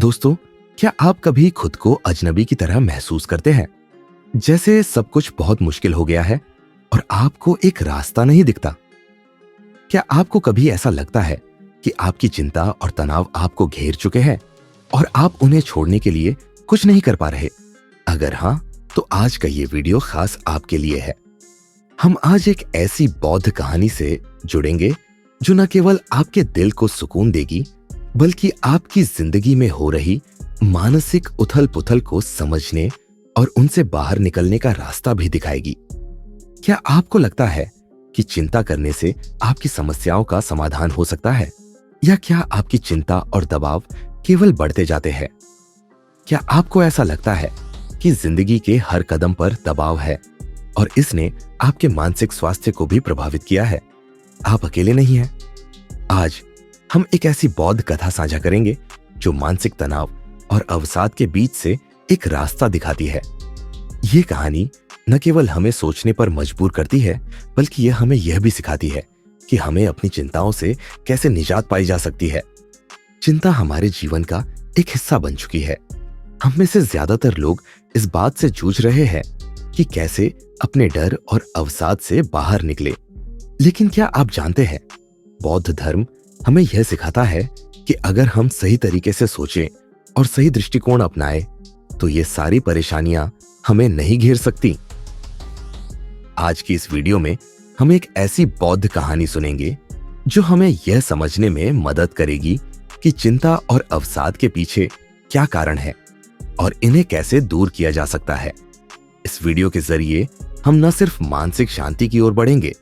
दोस्तों, क्या आप कभी खुद को अजनबी की तरह महसूस करते हैं? जैसे सब कुछ बहुत मुश्किल हो गया है और आपको एक रास्ता नहीं दिखता। क्या आपको कभी ऐसा लगता है कि आपकी चिंता और तनाव आपको घेर चुके हैं और आप उन्हें छोड़ने के लिए कुछ नहीं कर पा रहे? अगर हाँ, तो आज का ये वीडियो खास आपके लिए है। हम आज एक ऐसी बौद्ध कहानी से जुड़ेंगे जो न केवल आपके दिल को सुकून देगी, बल्कि आपकी जिंदगी में हो रही मानसिक उथल पुथल को समझने और उनसे बाहर निकलने का रास्ता भी दिखाएगी। क्या आपको लगता है कि चिंता करने से आपकी समस्याओं का समाधान हो सकता है, या क्या आपकी चिंता और दबाव केवल बढ़ते जाते हैं? क्या आपको ऐसा लगता है कि जिंदगी के हर कदम पर दबाव है और इसने आपके मानसिक स्वास्थ्य को भी प्रभावित किया है? आप अकेले नहीं हैं। आज हम एक ऐसी बौद्ध कथा साझा करेंगे जो मानसिक तनाव और अवसाद के बीच से एक रास्ता दिखाती है। ये कहानी न केवल हमें सोचने पर मजबूर करती है, बल्कि यह हमें यह भी सिखाती है कि हमें अपनी चिंताओं से कैसे निजात पाई जा सकती है। चिंता हमारे जीवन का एक हिस्सा बन चुकी है। हम में से ज्यादातर लोग इस बात से जूझ रहे हैं कि कैसे अपने डर और अवसाद से बाहर निकले। लेकिन क्या आप जानते हैं, बौद्ध धर्म हमें यह सिखाता है कि अगर हम सही तरीके से सोचें और सही दृष्टिकोण अपनाएं, तो ये सारी परेशानियां हमें नहीं घेर सकती। आज की इस वीडियो में हम एक ऐसी बौद्ध कहानी सुनेंगे जो हमें यह समझने में मदद करेगी कि चिंता और अवसाद के पीछे क्या कारण है और इन्हें कैसे दूर किया जा सकता है। इस वीडियो के जरिए हम न सिर्फ मानसिक शांति की ओर बढ़ेंगे,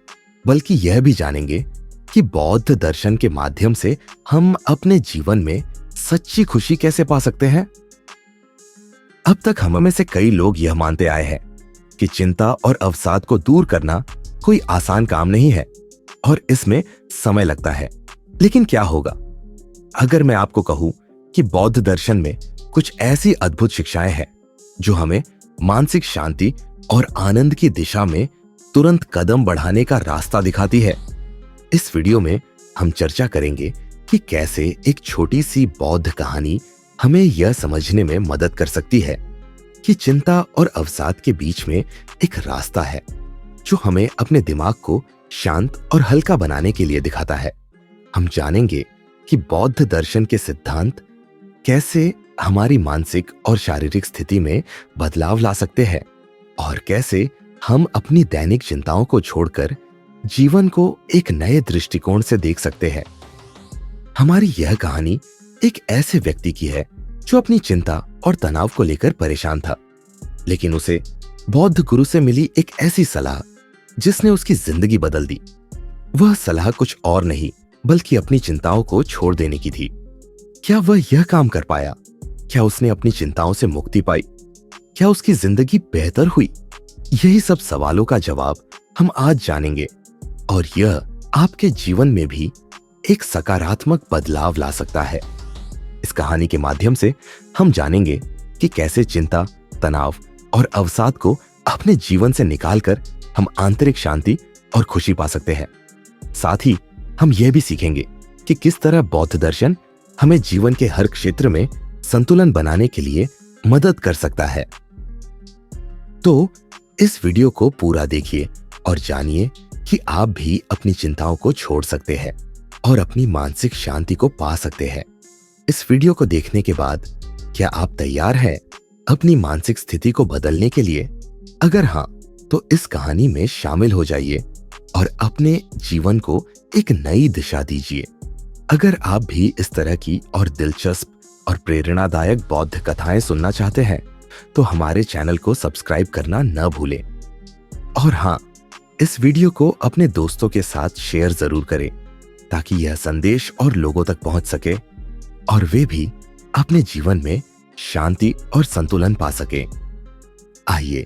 बल्कि यह भी जानेंगे कि बौद्ध दर्शन के माध्यम से हम अपने जीवन में सच्ची खुशी कैसे पा सकते हैं। अब तक हम में से कई लोग यह मानते आए हैं कि चिंता और अवसाद को दूर करना कोई आसान काम नहीं है और इसमें समय लगता है। लेकिन क्या होगा अगर मैं आपको कहूं कि बौद्ध दर्शन में कुछ ऐसी अद्भुत शिक्षाएं हैं जो हमें मानसिक शांति और आनंद की दिशा में तुरंत कदम बढ़ाने का रास्ता दिखाती है। इस वीडियो में हम चर्चा करेंगे कि कैसे एक छोटी सी बौद्ध कहानी हमें यह समझने में मदद कर सकती है कि चिंता और अवसाद के बीच में एक रास्ता है जो हमें अपने दिमाग को शांत और हल्का बनाने के लिए दिखाता है। हम जानेंगे कि बौद्ध दर्शन के सिद्धांत कैसे हमारी मानसिक और शारीरिक स्थिति में बदलाव ला सकते हैं और कैसे हम अपनी दैनिक चिंताओं को छोड़कर जीवन को एक नए दृष्टिकोण से देख सकते हैं। हमारी यह कहानी एक ऐसे व्यक्ति की है जो अपनी चिंता और तनाव को लेकर परेशान था, लेकिन उसे बौद्ध गुरु से मिली एक ऐसी सलाह जिसने उसकी जिंदगी बदल दी। वह सलाह कुछ और नहीं बल्कि अपनी चिंताओं को छोड़ देने की थी। क्या वह यह काम कर पाया? क्या उसने अपनी चिंताओं से मुक्ति पाई? क्या उसकी जिंदगी बेहतर हुई? यही सब सवालों का जवाब हम आज जानेंगे और यह आपके जीवन में भी एक सकारात्मक बदलाव ला सकता है। इस कहानी के माध्यम से हम जानेंगे कि कैसे चिंता, तनाव और अवसाद को अपने जीवन से निकालकर हम आंतरिक शांति और खुशी पा सकते हैं। साथ ही हम यह भी सीखेंगे कि किस तरह बौद्ध दर्शन हमें जीवन के हर क्षेत्र में संतुलन बनाने के लिए मदद कर सकता है। तो इस वीडियो को पूरा देखिए और जानिए कि आप भी अपनी चिंताओं को छोड़ सकते हैं और अपनी मानसिक शांति को पा सकते हैं। इस वीडियो को देखने के बाद क्या आप तैयार हैं अपनी मानसिक स्थिति को बदलने के लिए? अगर हाँ, तो इस कहानी में शामिल हो जाइए और अपने जीवन को एक नई दिशा दीजिए। अगर आप भी इस तरह की और दिलचस्प और प्रेरणादायक बौद्ध कथाएं सुनना चाहते हैं, तो हमारे चैनल को सब्सक्राइब करना न भूलें। और हाँ, इस वीडियो को अपने दोस्तों के साथ शेयर जरूर करें ताकि यह संदेश और लोगों तक पहुंच सके और वे भी अपने जीवन में शांति और संतुलन पा सकें। आइए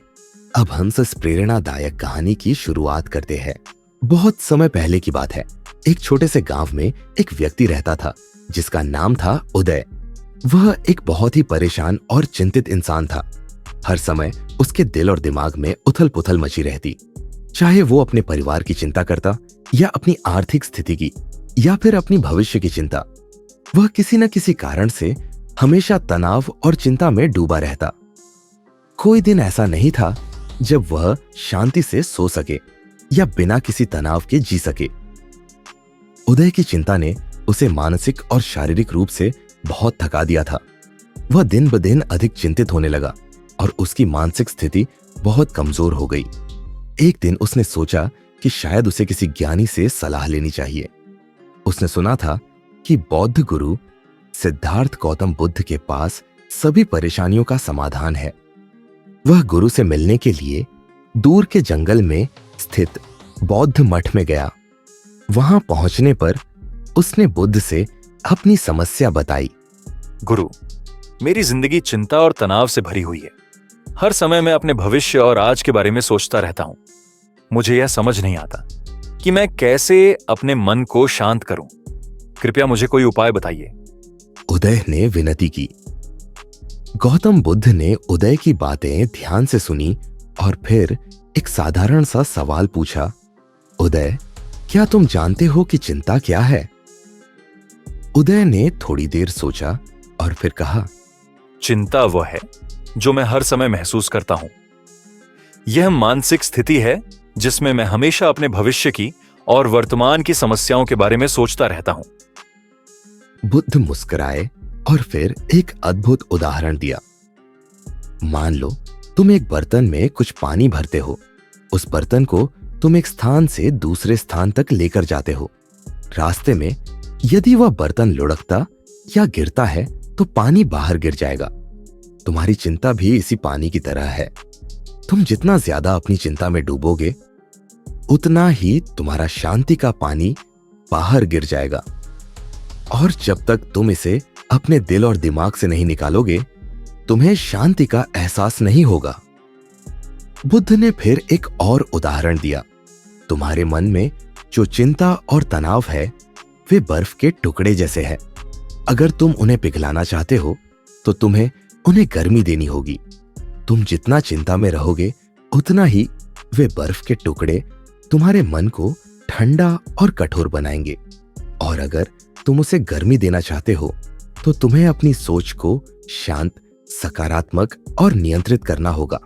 अब हम इस प्रेरणादायक कहानी की शुरुआत करते हैं। बहुत समय पहले की बात है। एक छोटे से गांव में एक व्यक्ति रहता था जिसका नाम था उदय। वह एक बहुत ही परेशान और चिंतित इंसान था। हर समय उसके दिल और दिमाग में उथल पुथल मची रहती, चाहे वो अपने परिवार की चिंता करता या अपनी आर्थिक स्थिति की या फिर अपनी भविष्य की चिंता। वह किसी न किसी कारण से हमेशा तनाव और चिंता में डूबा रहता। कोई दिन ऐसा नहीं था जब वह शांति से सो सके या बिना किसी तनाव के जी सके। उदय की चिंता ने उसे मानसिक और शारीरिक रूप से बहुत थका दिया था। वह दिन ब दिन अधिक चिंतित होने लगा और उसकी मानसिक स्थिति बहुत कमजोर हो गई। एक दिन उसने सोचा कि शायद उसे किसी ज्ञानी से सलाह लेनी चाहिए। उसने सुना था कि बौद्ध गुरु सिद्धार्थ गौतम बुद्ध के पास सभी परेशानियों का समाधान है। वह गुरु से मिलने के लिए दूर के जंगल में स्थित बौद्ध मठ में गया। वहां पहुंचने पर उसने बुद्ध से अपनी समस्या बताई। गुरु, मेरी जिंदगी चिंता और तनाव से भरी हुई है। हर समय मैं अपने भविष्य और आज के बारे में सोचता रहता हूं। मुझे यह समझ नहीं आता कि मैं कैसे अपने मन को शांत करूं। कृपया मुझे कोई उपाय बताइए। उदय ने विनती की। गौतम बुद्ध ने उदय की बातें ध्यान से सुनी और फिर एक साधारण सा सवाल पूछा। उदय, क्या तुम जानते हो कि चिंता क्या है? उदय ने थोड़ी देर सोचा और फिर कहा, चिंता वह है जो मैं हर समय महसूस करता हूं। यह मानसिक स्थिति है जिसमें मैं हमेशा अपने भविष्य की और वर्तमान की समस्याओं के बारे में सोचता रहता हूं। बुद्ध मुस्कुराए और फिर एक अद्भुत उदाहरण दिया। मान लो तुम एक बर्तन में कुछ पानी भरते हो। उस बर्तन को तुम एक स्थान से दूसरे स्थान तक लेकर जाते हो। रास्ते में यदि वह बर्तन लुढ़कता या गिरता है तो पानी बाहर गिर जाएगा। तुम्हारी चिंता भी इसी पानी की तरह है। तुम जितना ज्यादा अपनी चिंता में डूबोगे, उतना ही तुम्हारा शांति का पानी बाहर गिर जाएगा। और जब तक तुम इसे अपने दिल और दिमाग से नहीं निकालोगे, तुम्हें शांति का एहसास नहीं होगा। बुद्ध ने फिर एक और उदाहरण दिया। तुम्हारे मन में जो चिंता और तनाव है, वे बर्फ के टुकड़े जैसे हैं। अगर तुम उन्हें पिघलाना चाहते हो तो तुम्हें उन्हें गर्मी देनी होगी। तुम जितना चिंता में रहोगे, उतना ही वे बर्फ के टुकड़े तुम्हारे मन को ठंडा और कठोर बनाएंगे। और अगर तुम उसे गर्मी देना चाहते हो तो तुम्हें अपनी सोच को शांत, सकारात्मक और नियंत्रित करना होगा।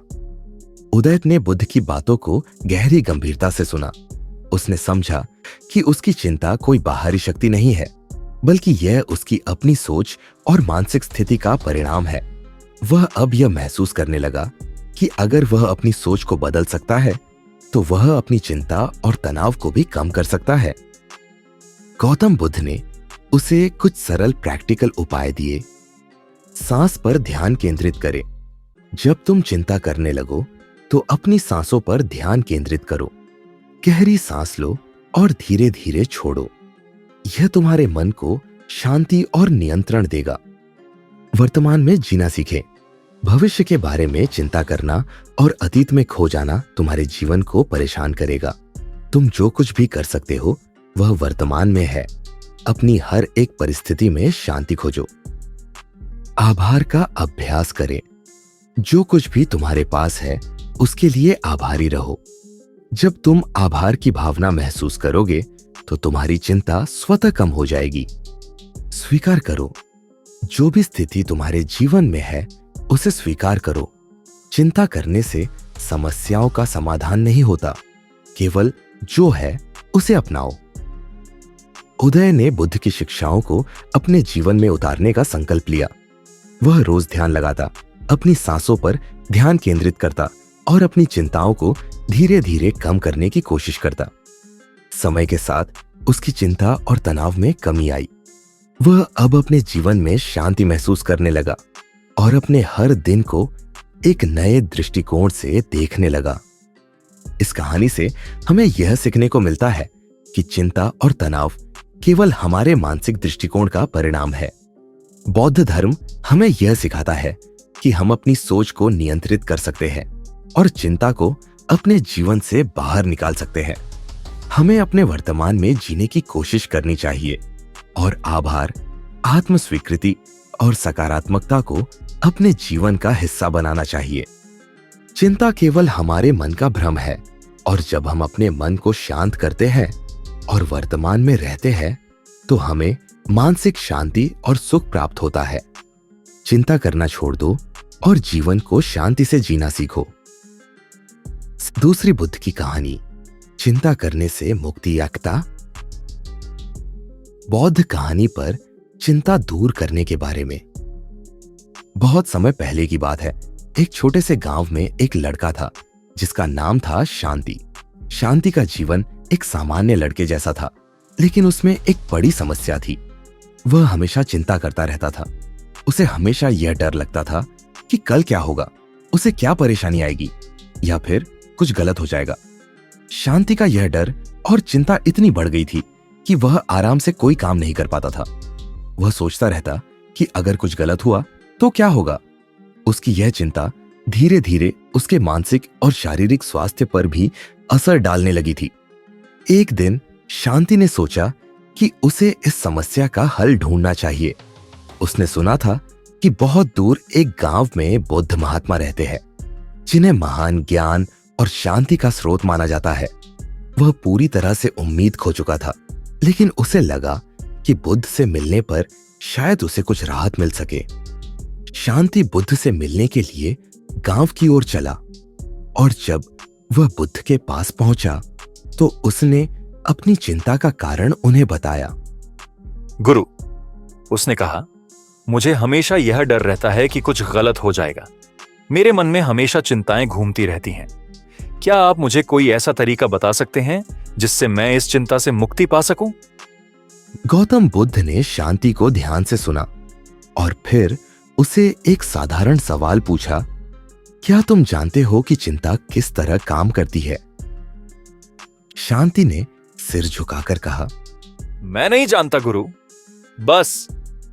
उदय ने बुद्ध की बातों को गहरी गंभीरता से सुना। उसने समझा कि उसकी चिंता कोई बाहरी शक्ति नहीं है, बल्कि यह उसकी अपनी सोच और मानसिक स्थिति का परिणाम है। वह अब यह महसूस करने लगा कि अगर वह अपनी सोच को बदल सकता है तो वह अपनी चिंता और तनाव को भी कम कर सकता है। गौतम बुद्ध ने उसे कुछ सरल प्रैक्टिकल उपाय दिए। सांस पर ध्यान केंद्रित करें। जब तुम चिंता करने लगो तो अपनी सांसों पर ध्यान केंद्रित करो। गहरी सांस लो और धीरे धीरे छोड़ो। यह तुम्हारे मन को शांति और नियंत्रण देगा। वर्तमान में जीना सीखें। भविष्य के बारे में चिंता करना और अतीत में खो जाना तुम्हारे जीवन को परेशान करेगा। तुम जो कुछ भी कर सकते हो वह वर्तमान में है। अपनी हर एक परिस्थिति में शांति खोजो। आभार का अभ्यास करें। जो कुछ भी तुम्हारे पास है उसके लिए आभारी रहो। जब तुम आभार की भावना महसूस करोगे तो तुम्हारी चिंता स्वतः कम हो जाएगी। स्वीकार करो। जो भी स्थिति तुम्हारे जीवन में है उसे स्वीकार करो। चिंता करने से समस्याओं का समाधान नहीं होता, केवल जो है उसे अपनाओ। उदय ने बुद्ध की शिक्षाओं को अपने जीवन में उतारने का संकल्प लिया। वह रोज ध्यान लगाता, अपनी सांसों पर ध्यान केंद्रित करता और अपनी चिंताओं को धीरे धीरे कम करने की कोशिश करता। समय के साथ उसकी चिंता और तनाव में कमी आई। वह अब अपने जीवन में शांति महसूस करने लगा और अपने हर दिन को एक नए दृष्टिकोण से देखने लगा। इस कहानी से हमें यह सीखने को मिलता है कि चिंता और तनाव केवल हमारे मानसिक दृष्टिकोण का परिणाम है। बौद्ध धर्म हमें यह सिखाता है कि हम अपनी सोच को नियंत्रित कर सकते हैं और चिंता को अपने जीवन से बाहर निकाल सकते हैं। हमें अपने वर्तमान में जीने की कोशिश करनी चाहिए और आभार, आत्म स्वीकृति और सकारात्मकता को अपने जीवन का हिस्सा बनाना चाहिए। चिंता केवल हमारे मन का भ्रम है और जब हम अपने मन को शांत करते हैं और वर्तमान में रहते हैं तो हमें मानसिक शांति और सुख प्राप्त होता है। चिंता करना छोड़ दो और जीवन को शांति से जीना सीखो। दूसरी बुद्ध की कहानी, चिंता करने से मुक्ति याक्ता। बौद्ध कहानी पर चिंता दूर करने के बारे में। बहुत समय पहले की बात है। एक छोटे से गांव में एक लड़का था जिसका नाम था शांति। शांति का जीवन एक सामान्य लड़के जैसा था, लेकिन उसमें एक बड़ी समस्या थी। वह हमेशा चिंता करता रहता था। उसे हमेशा यह डर लगता था कि कल क्या होगा, उसे क्या परेशानी आएगी या फिर कुछ गलत हो जाएगा। शांति का यह डर और चिंता इतनी बढ़ गई थी कि वह आराम से कोई काम नहीं कर पाता था। वह सोचता रहता कि अगर कुछ गलत हुआ तो क्या होगा। उसकी यह चिंता धीरे धीरे उसके मानसिक और शारीरिक स्वास्थ्य पर भी असर डालने लगी थी। एक दिन शांति ने सोचा कि उसे इस समस्या का हल ढूंढना चाहिए। उसने सुना था कि बहुत दूर एक गांव में बुद्ध महात्मा रहते हैं जिन्हें महान ज्ञान और शांति का स्रोत माना जाता है। वह पूरी तरह से उम्मीद खो चुका था, लेकिन उसे लगा कि बुद्ध से मिलने पर शायद उसे कुछ राहत मिल सके। शांति बुद्ध से मिलने के लिए गांव की ओर चला और जब वह बुद्ध के पास पहुंचा तो उसने अपनी चिंता का कारण उन्हें बताया। गुरु, उसने कहा, मुझे हमेशा यह डर रहता है कि कुछ गलत हो जाएगा। मेरे मन में हमेशा चिंताएं घूमती रहती हैं। क्या आप मुझे कोई ऐसा तरीका बता सकते हैं जिससे मैं इस चिंता से मुक्ति पा सकूं? गौतम बुद्ध ने शांति को ध्यान से सुना और फिर उसे एक साधारण सवाल पूछा, क्या तुम जानते हो कि चिंता किस तरह काम करती है? शांति ने सिर झुकाकर कहा, मैं नहीं जानता गुरु, बस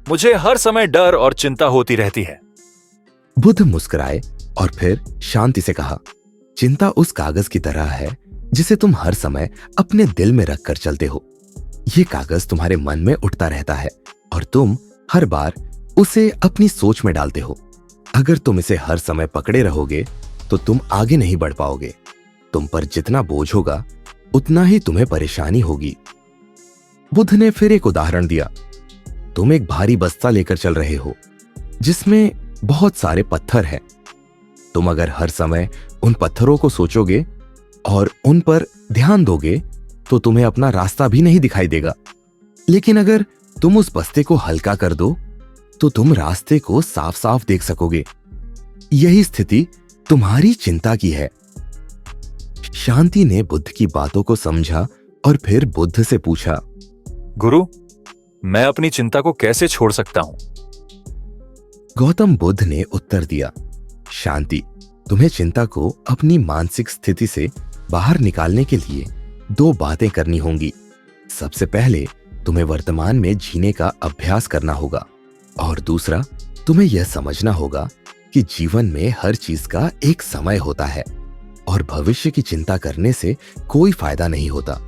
मुझे हर समय डर और चिंता होती रहती है। बुद्ध मुस्कुराए और फिर शांति से कहा, चिंता उस कागज की तरह है जिसे तुम हर समय अपने दिल में रखकर चलते हो। ये कागज तुम्हारे मन में उठता रहता है और तुम हर बार उसे अपनी सोच में डालते हो। अगर तुम इसे हर समय पकड़े रहोगे तो तुम आगे नहीं बढ़ पाओगे। तुम पर जितना बोझ होगा उतना ही तुम्हें परेशानी होगी। बुद्ध ने फिर एक उदाहरण दिया। तुम एक भारी बस्ता लेकर चल रहे हो जिसमें बहुत सारे पत्थर हैं। तुम अगर हर समय उन पत्थरों को सोचोगे और उन पर ध्यान दोगे तो तुम्हें अपना रास्ता भी नहीं दिखाई देगा। लेकिन अगर तुम उस बस्ते को हल्का कर दो तो तुम रास्ते को साफ साफ देख सकोगे। यही स्थिति तुम्हारी चिंता की है। शांति ने बुद्ध की बातों को समझा और फिर बुद्ध से पूछा, गुरु, मैं अपनी चिंता को कैसे छोड़ सकता हूं? गौतम बुद्ध ने उत्तर दिया, शांति, तुम्हें चिंता को अपनी मानसिक स्थिति से बाहर निकालने के लिए दो बातें करनी होंगी। सबसे पहले तुम्हें वर्तमान में जीने का अभ्यास करना होगा और दूसरा तुम्हें यह समझना होगा कि जीवन में हर चीज का एक समय होता है और भविष्य की चिंता करने से कोई फायदा नहीं होता।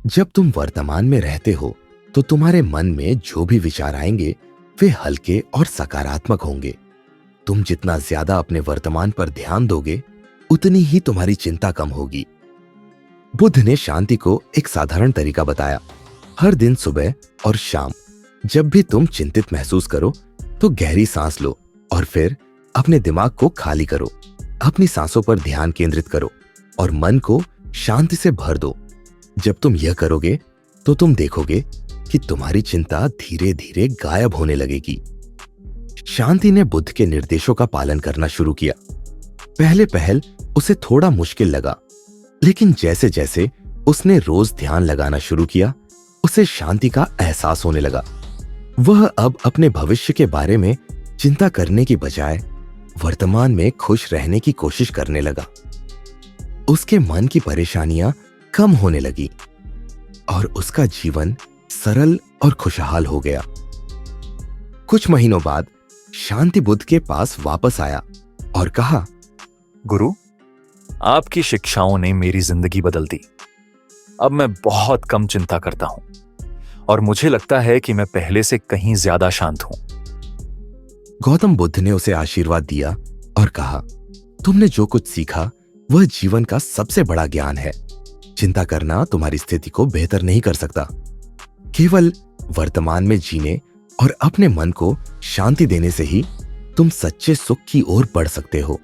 जब तुम वर्तमान में रहते हो तो तुम्हारे मन में जो भी विचार आएंगे वे हल्के और सकारात्मक होंगे। तुम जितना ज्यादा अपने वर्तमान पर ध्यान दोगे उतनी ही तुम्हारी चिंता कम होगी। बुद्ध ने शांति को एक साधारण तरीका बताया। हर दिन सुबह और शाम जब भी तुम चिंतित महसूस करो तो गहरी सांस लो और फिर अपने दिमाग को खाली करो। अपनी सांसों पर ध्यान केंद्रित करो और मन को शांति से भर दो। जब तुम यह करोगे तो तुम देखोगे कि तुम्हारी चिंता धीरे धीरे गायब होने लगेगी। शांति ने बुद्ध के निर्देशों का पालन करना शुरू किया। पहले पहल उसे थोड़ा मुश्किल लगा, लेकिन जैसे जैसे उसने रोज ध्यान लगाना शुरू किया उसे शांति का एहसास होने लगा। वह अब अपने भविष्य के बारे में चिंता करने की बजाय वर्तमान में खुश रहने की कोशिश करने लगा। उसके मन की परेशानियां कम होने लगी और उसका जीवन सरल और खुशहाल हो गया। कुछ महीनों बाद शांति बुद्ध के पास वापस आया और कहा, गुरु, आपकी शिक्षाओं ने मेरी जिंदगी बदल दी। अब मैं बहुत कम चिंता करता हूं और मुझे लगता है कि मैं पहले से कहीं ज्यादा शांत हूं। गौतम बुद्ध ने उसे आशीर्वाद दिया और कहा, तुमने जो कुछ सीखा वह जीवन का सबसे बड़ा ज्ञान है। चिंता करना तुम्हारी स्थिति को बेहतर नहीं कर सकता। केवल वर्तमान में जीने और अपने मन को शांति देने से ही तुम सच्चे सुख की ओर बढ़ सकते हो।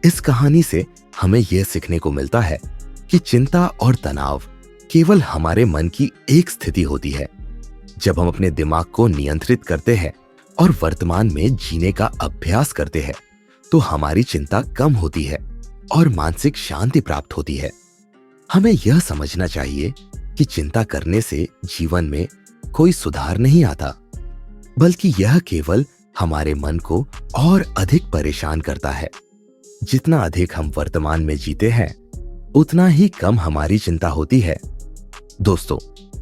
इस कहानी से हमें यह सीखने को मिलता है कि चिंता और तनाव केवल हमारे मन की एक स्थिति होती है। जब हम अपने दिमाग को नियंत्रित करते हैं और वर्तमान में जीने का अभ्यास करते हैं, तो हमारी चिंता कम होती है और मानसिक शांति प्राप्त होती है। हमें यह समझना चाहिए कि चिंता करने से जीवन में कोई सुधार नहीं आता, बल्कि यह केवल हमारे मन को और अधिक परेशान करता है। जितना अधिक हम वर्तमान में जीते हैं, उतना ही कम हमारी चिंता होती है। दोस्तों,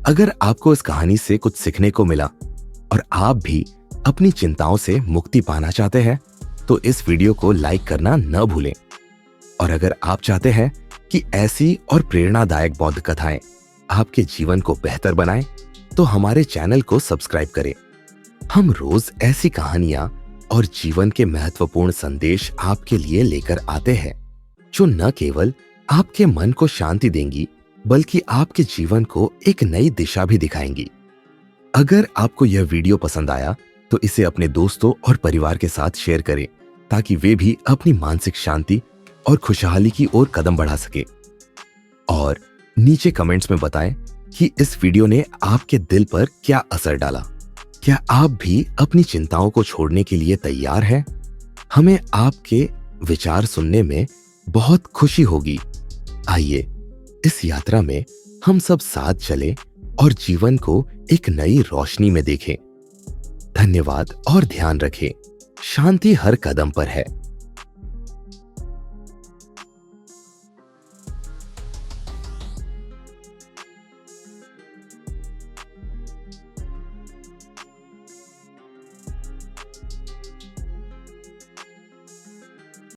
अगर आपको इस कहानी से कुछ सीखने को मिला और आप भी अपनी चिंताओं से मुक्ति पाना चाहते हैं, तो इस वीडियो को लाइक करना न भूलें। और अगर आप चाहते हैं कि ऐसी और प्रेरणादायक बौद्ध कथाएं आपके जीवन को बेहतर बनाएं, तो हमारे चैनल को सब्सक्राइब करें। हम रोज ऐसी कहानियां और जीवन के महत्वपूर्ण संदेश आपके लिए लेकर आते हैं, जो न केवल आपके मन को शांति देंगी, बल्कि आपके जीवन को एक नई दिशा भी दिखाएंगी। अगर आपको यह वीडियो पसंद आया, तो इसे अपने दोस्तों और परिवार के साथ शेयर करें, ताकि वे भी अपनी मानसिक शांति और खुशहाली की ओर कदम बढ़ा सके। और नीचे कमेंट्स में बताएं कि इस वीडियो ने आपके दिल पर क्या असर डाला। क्या आप भी अपनी चिंताओं को छोड़ने के लिए तैयार हैं? हमें आपके विचार सुनने में बहुत खुशी होगी। आइए इस यात्रा में हम सब साथ चलें और जीवन को एक नई रोशनी में देखें। धन्यवाद और ध्यान रखें। शांति हर कदम पर है।